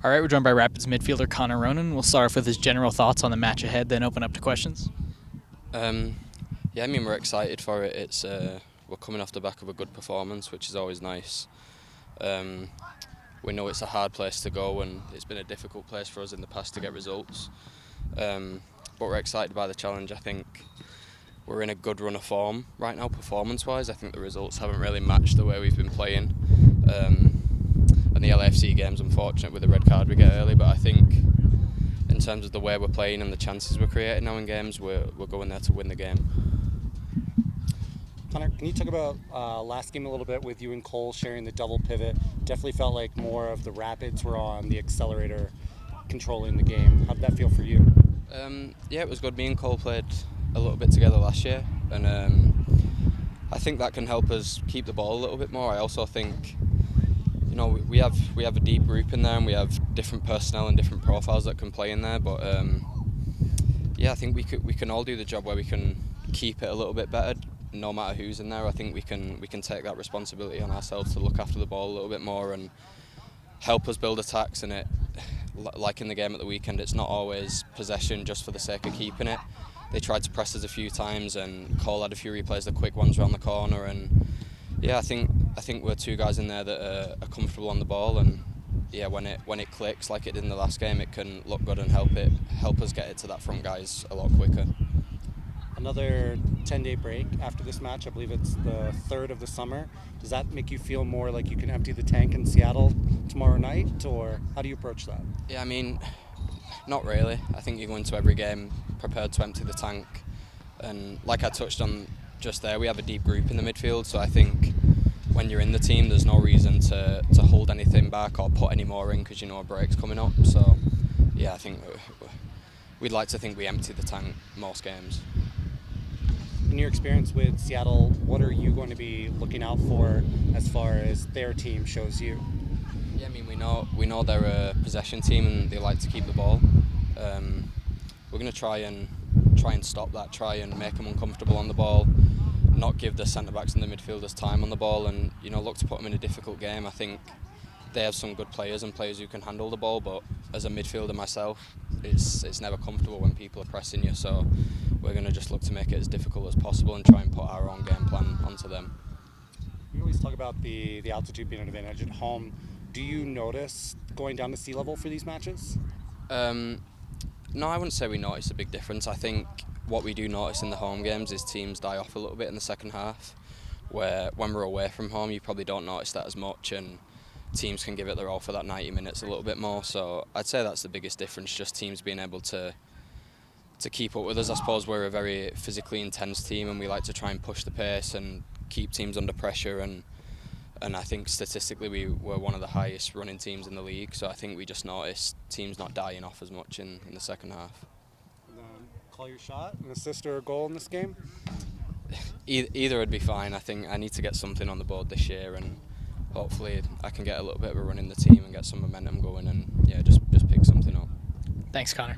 All right, we're joined by Rapids midfielder Connor Ronan. We'll start off with his general thoughts on the match ahead, then open up to questions. Yeah, I mean we're excited for it. It's we're coming off the back of a good performance, which is always nice. We know it's a hard place to go, and it's been a difficult place for us in the past to get results. But we're excited by the challenge. I think we're in a good run of form right now, performance-wise. I think the results haven't really matched the way we've been playing. And the LAFC game's unfortunate with the red card we get early, but I think in terms of the way we're playing and the chances we're creating now in games, we're going there to win the game. Connor, can you talk about last game a little bit with you and Cole sharing the double pivot? Definitely felt like more of the Rapids were on the accelerator controlling the game. How did that feel for you? Yeah, it was good. Me and Cole played a little bit together last year, and I think that can help us keep the ball a little bit more. I also think, you know, we have a deep group in there, and we have different personnel and different profiles that can play in there. But yeah, I think we can all do the job where we can keep it a little bit better, no matter who's in there. I think we can take that responsibility on ourselves to look after the ball a little bit more and help us build attacks. And it, like in the game at the weekend, it's not always possession just for the sake of keeping it. They tried to press us a few times, and Cole had a few replays, the quick ones around the corner, and yeah, I think we're two guys in there that are comfortable on the ball, and yeah, when it clicks like it did in the last game, it can look good and help us get it to that front guys a lot quicker. Another 10-day break after this match. I believe it's the 3rd of the summer. Does that make you feel more like you can empty the tank in Seattle tomorrow night, or how do you approach that? Yeah, I mean, not really. I think you go into every game prepared to empty the tank, and like I touched on just there, we have a deep group in the midfield, so I think when you're in the team, there's no reason to hold anything back or put any more in because you know a break's coming up. So yeah, I think we'd like to think we empty the tank most games. In your experience with Seattle, what are you going to be looking out for as far as their team shows you? Yeah, I mean we know they're a possession team and they like to keep the ball. We're going to try and stop that, try and make them uncomfortable on the ball, not give the centre backs and the midfielders time on the ball, and you know look to put them in a difficult game. I think they have some good players and players who can handle the ball, but as a midfielder myself, it's never comfortable when people are pressing you. So we're going to just look to make it as difficult as possible and try and put our own game plan onto them. We always talk about the altitude being an advantage at home. Do you notice going down to sea level for these matches? No, I wouldn't say we notice a big difference. I think what we do notice in the home games is teams die off a little bit in the second half, where when we're away from home you probably don't notice that as much, and teams can give it their all for that 90 minutes a little bit more. So I'd say that's the biggest difference, just teams being able to keep up with us. I suppose we're a very physically intense team and we like to try and push the pace and keep teams under pressure, and I think statistically we were one of the highest running teams in the league, so I think we just noticed teams not dying off as much in the second half. And then call your shot, an assist or a goal in this game? Either would be fine. I think I need to get something on the board this year, and hopefully I can get a little bit of a run in the team and get some momentum going, and yeah, just pick something up. Thanks, Connor.